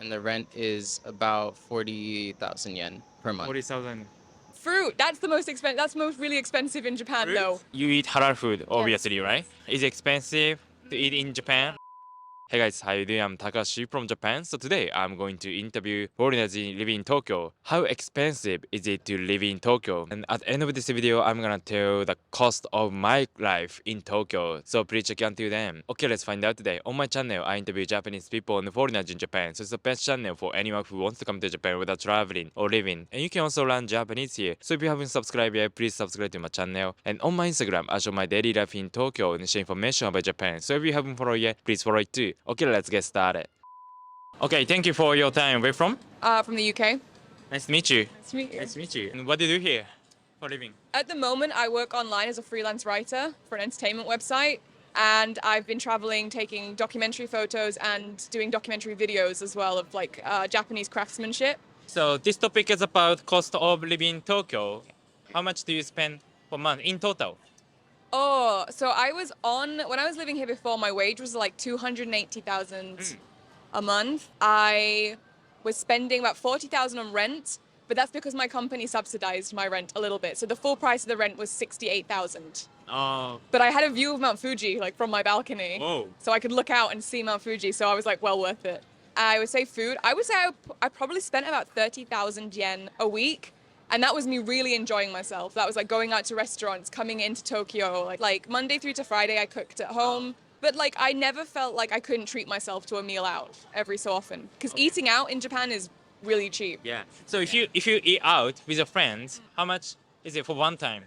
and the rent is about 40,000 yen per month. 40,000. Fruit. That's the most expensive. That's most really expensive in Japan, though. You eat halal food, obviously, Yes. right? Is it expensive to eat in Japan? Hey guys, how you doing? I'm Takashi from Japan. So today I'm going to interview foreigners living in Tokyo. How expensive is it to live in Tokyo? And at the end of this video, I'm gonna tell the cost of my life in Tokyo. So please check until then. Okay, let's find out today. On my channel, I interview Japanese people and foreigners in Japan. So it's the best channel for anyone who wants to come to Japan without traveling or living. And you can also learn Japanese here. So if you haven't subscribed yet, please subscribe to my channel. And on my Instagram, I show my daily life in Tokyo and share information about Japan. So if you haven't followed yet, please follow it too. Okay, let's get started. Okay, thank you for your time. Where from? From the UK. Nice to meet you. Nice to meet you. Nice to meet you. And what do you do here for living? At the moment, I work online as a freelance writer for an entertainment website, and I've been traveling, taking documentary photos and doing documentary videos as well of like Japanese craftsmanship. So this topic is about cost of living in Tokyo. How much do you spend per month in total? Oh, so when I was living here before, my wage was like 280,000 a month. I was spending about 40,000 on rent, but that's because my company subsidized my rent a little bit. So the full price of the rent was 68,000. Oh, But I had a view of Mount Fuji, like from my balcony. Whoa. So I could look out and see Mount Fuji. So I was like, well worth it. I would say food. I would say I probably spent about 30,000 yen a week. And that was me really enjoying myself. That was like going out to restaurants, coming into Tokyo. Like Monday through to Friday, I cooked at home. But like I never felt like I couldn't treat myself to a meal out every so often. Because eating out in Japan is really cheap. yeah. So if you eat out with your friends, how much is it for one time?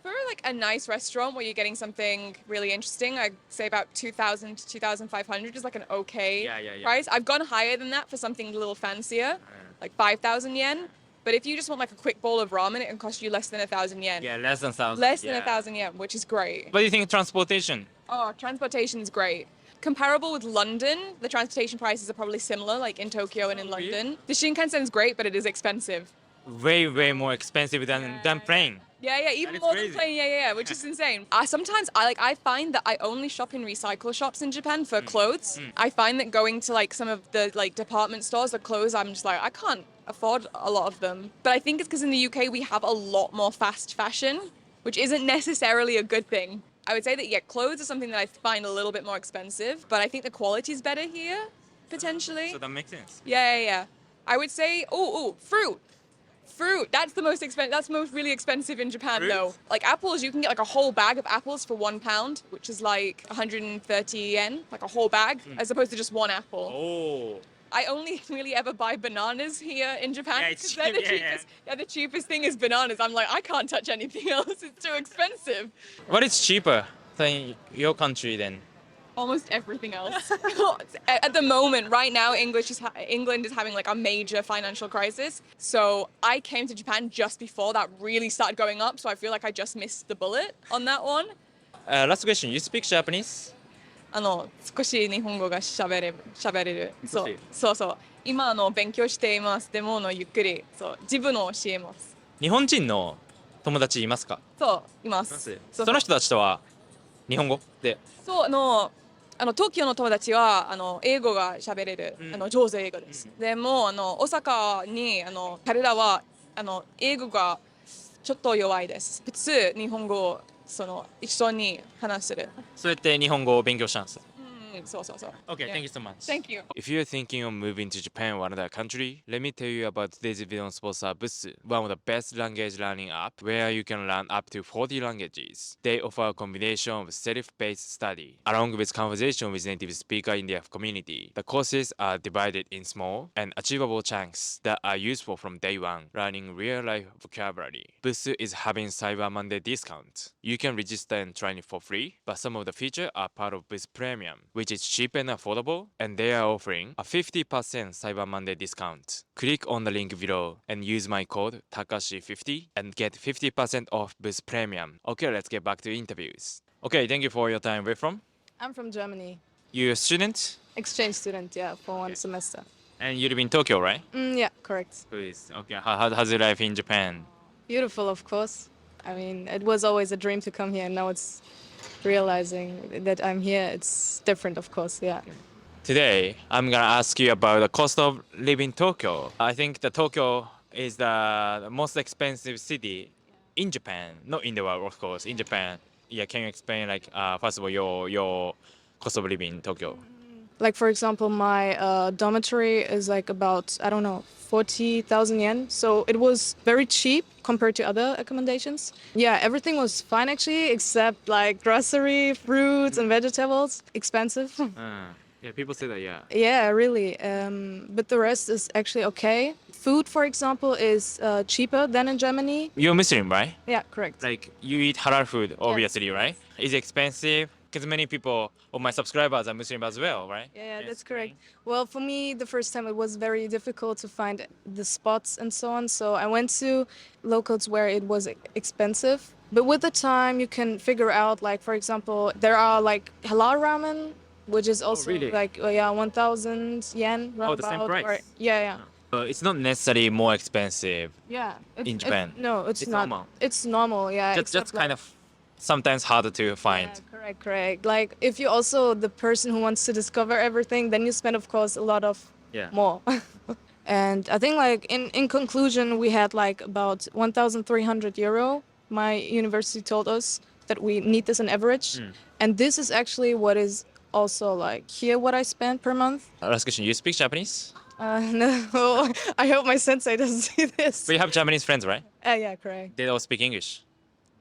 For like a nice restaurant where you're getting something really interesting, I'd say about 2,000 to 2,500 is like an okay Yeah. price. I've gone higher than that for something a little fancier, like 5,000 yen. But if you just want like a quick bowl of ramen, it can cost you less than 1,000 yen. Yeah, less than 1,000. Less than 1,000 yen, which is great. What do you think of transportation? Oh, transportation is great. Comparable with London, the transportation prices are probably similar, like in Tokyo and in really? London. The Shinkansen is great, but it is expensive. Way more expensive than plane. Yeah, even That is more crazy. than plane, which is insane. Sometimes I find that I only shop in recycle shops in Japan for clothes. I find that going to like some of the like department stores, the clothes, I'm just like, I can't afford a lot of them. But I think it's because in the UK we have a lot more fast fashion, which isn't necessarily a good thing. I would say that, clothes are something that I find a little bit more expensive, but I think the quality is better here, potentially. So that makes sense. Yeah. I would say, fruit. Fruit. That's the most expensive. That's most really expensive in Japan, Fruit? though. Like apples, you can get like a whole bag of apples for £1, which is like 130 yen, like a whole bag, as opposed to just one apple. Oh. I only really ever buy bananas here in Japan Yeah, it's because they're the cheap, yeah. cheapest. Yeah, the cheapest thing is bananas. I'm like, I can't touch anything else. It's too expensive. What is cheaper than your country then? Almost everything else. At the moment, right now, England is having like a major financial crisis. So I came to Japan just before that really started going up. So I feel like I just missed the bullet on that one. Last question. You speak Japanese? 少し日本語が喋れる。少しそう。今勉強しています。でもゆっくり自分の教えます。日本人の友達いますか？います。その人たちとは日本語で。東京の友達は英語が喋れる、上手英語です。でも大阪に彼らは英語がちょっと弱いです。普通日本語を一緒に話せる。そうやって日本語を勉強したんです。そう。Okay, Yeah. thank you so much. Thank you. If you're thinking of moving to Japan or another country, let me tell you about today's video sponsor Bussu, one of the best language learning app where you can learn up to 40 languages. They offer a combination of self-paced study along with conversation with native speaker in their community. The courses are divided in small and achievable chunks that are useful from day one, learning real-life vocabulary. Bussu is having Cyber Monday discount. You can register and try it for free, but some of the features are part of Bussu Premium, which is cheap and affordable, and they are offering a 50% Cyber Monday discount. Click on the link below and use my code Takashi50 and get 50% off Boost Premium. Okay, let's get back to interviews. Okay, thank you for your time. Where from? I'm from Germany. You're a student? Exchange student, for one semester. And you live in Tokyo, right? Yeah, correct. Please. Okay, how's your life in Japan? Beautiful, of course. I mean, it was always a dream to come here, and now it's realizing that I'm here. It's different, of course, yeah. Today, I'm gonna ask you about the cost of living in Tokyo. I think the Tokyo is the most expensive city in Japan, not in the world, of course, in Japan. Yeah, can you explain like first of all your cost of living in Tokyo? Like for example, my dormitory is like about, I don't know, 40,000 yen. So it was very cheap compared to other accommodations. Yeah, everything was fine actually, except like grocery, fruits and vegetables, expensive. Yeah, people say that. Yeah. Yeah, really. But the rest is actually okay. Food, for example, is cheaper than in Germany. You're Muslim, right? Yeah, correct. Like you eat halal food, obviously, right? Is it expensive? Because many people of my subscribers are Muslim as well, right? Yeah, Can you that's explain? correct. Well, for me, the first time it was very difficult to find the spots and so on. So I went to locals where it was expensive. But with the time, you can figure out, like, for example, there are like halal ramen, which is also really? like, yeah, 1,000 yen. Oh, the same roundabout, price? Or, yeah, yeah. It's not necessarily more expensive Yeah. in Japan. No, it's It's not. normal. It's normal, yeah. Just except, kind like, of sometimes harder to find. Yeah, correct, correct. Like if you're also the person who wants to discover everything, then you spend, of course, a lot of Yeah. more. And I think like in conclusion, we had like about 1,300 euro. My university told us that we need this on average, and this is actually what is also like here what I spend per month. Last question. You speak Japanese? No, I hope my sensei doesn't see this. But you have Japanese friends, right? Yeah, correct. They all speak English.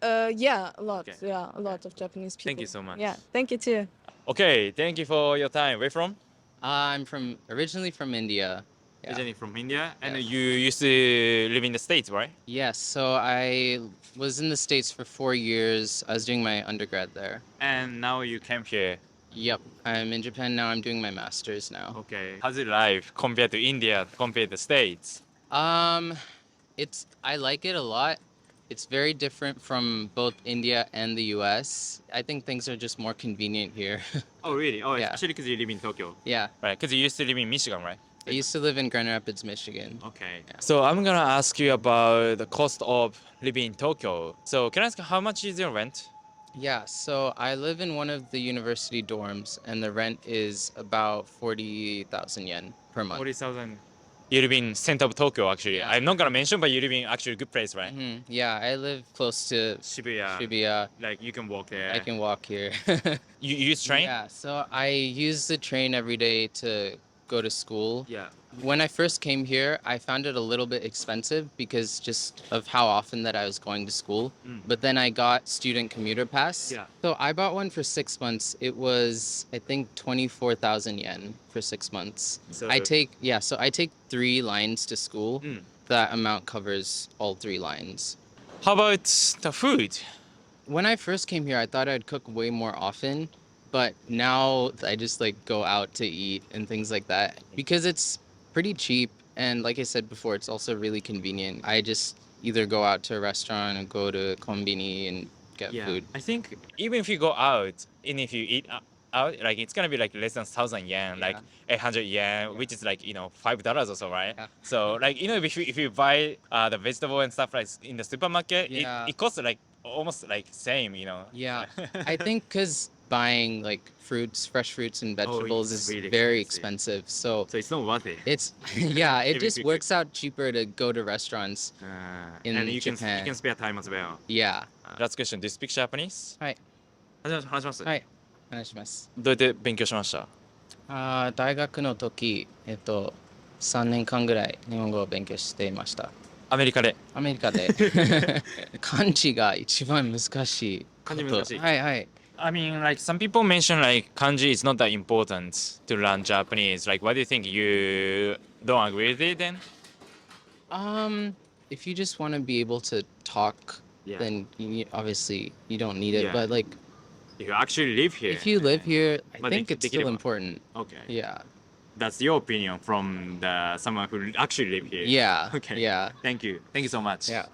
Yeah, a lot. Okay. Yeah, a lot of Japanese people. Thank you so much. Yeah, thank you too. Okay, thank you for your time. Where from? I'm originally from India. Yeah. Originally from India, and Yeah. you used to live in the States, right? Yes, so I was in the States for 4 years. I was doing my undergrad there. And now you came here. Yep, I'm in Japan now. I'm doing my master's now. Okay. How's it life compared to India, compared to States? Um, I like it a lot. It's very different from both India and the US. I think things are just more convenient here. Oh, really? Oh, Yeah. especially because you live in Tokyo. Yeah, Right, because you used to live in Michigan, right? I used to live in Grand Rapids, Michigan. Okay. So I'm gonna ask you about the cost of living in Tokyo. So can I ask how much is your rent? Yeah, so I live in one of the university dorms, and the rent is about 40,000 yen per month. 40,000. You live in center of Tokyo, actually. Yeah. I'm not gonna mention, but you live in actually a good place, right? Yeah, I live close to Shibuya. Shibuya. Like you can walk there. I can walk here. You use train? Yeah, so I use the train every day to go to school. Yeah. When I first came here, I found it a little bit expensive because just of how often that I was going to school. But then I got student commuter pass. Yeah. So I bought one for 6 months. It was, I think, 24,000 yen for 6 months. So I take 3 lines to school. That amount covers all 3 lines. How about the food? When I first came here, I thought I'd cook way more often, but now I just like go out to eat and things like that because it's pretty cheap, and like I said before, it's also really convenient. I just either go out to a restaurant or go to konbini and get food. I think even if you go out and if you eat out, like it's gonna be like less than 1,000 yen, like 800 yen, which is like $5 or so, right? Yeah. So like if you buy the vegetable and stuff like in the supermarket, Yeah. it costs like almost like same, Yeah, I think because buying like fresh fruits and vegetables it's is really very expensive. expensive. So So it's not worth it. it's yeah, it If just you works out cheaper to go to restaurants. in and you Japan. can spare time as well. Yeah. Last question, do you speak Japanese? はい。話します。はい。お願いします。どうやって勉強しました？大学の時、3年間ぐらい日本語を勉強していました。アメリカで。アメリカで漢字が一番難しいこと。漢字難しい。はいはい。I mean, like some people mention like kanji is not that important to learn Japanese. Like, what do you think? You don't agree with it then? If you just want to be able to talk, Yeah. then obviously you don't need it. Yeah. But like, If you actually live here. if you live here, I But think it's still できれば。 important. Okay. Yeah. That's your opinion from someone who actually live here. Yeah. Okay. Yeah. Thank you. Thank you so much. Yeah.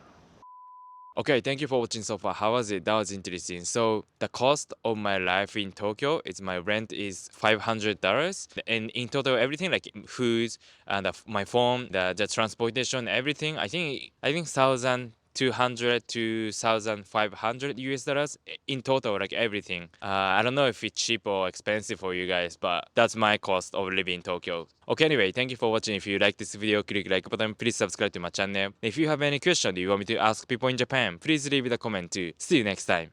Okay, thank you for watching so far. How was it? That was interesting. So the cost of my life in Tokyo is my rent is $500, and in total everything like food and my phone, the transportation, everything. I think 1,000 200 to 1,500 US dollars in total, like everything. I don't know if it's cheap or expensive for you guys, but that's my cost of living in Tokyo. Okay, anyway, thank you for watching. If you like this video, click like button, please subscribe to my channel. If you have any question you want me to ask people in Japan, please leave a comment too. See you next time.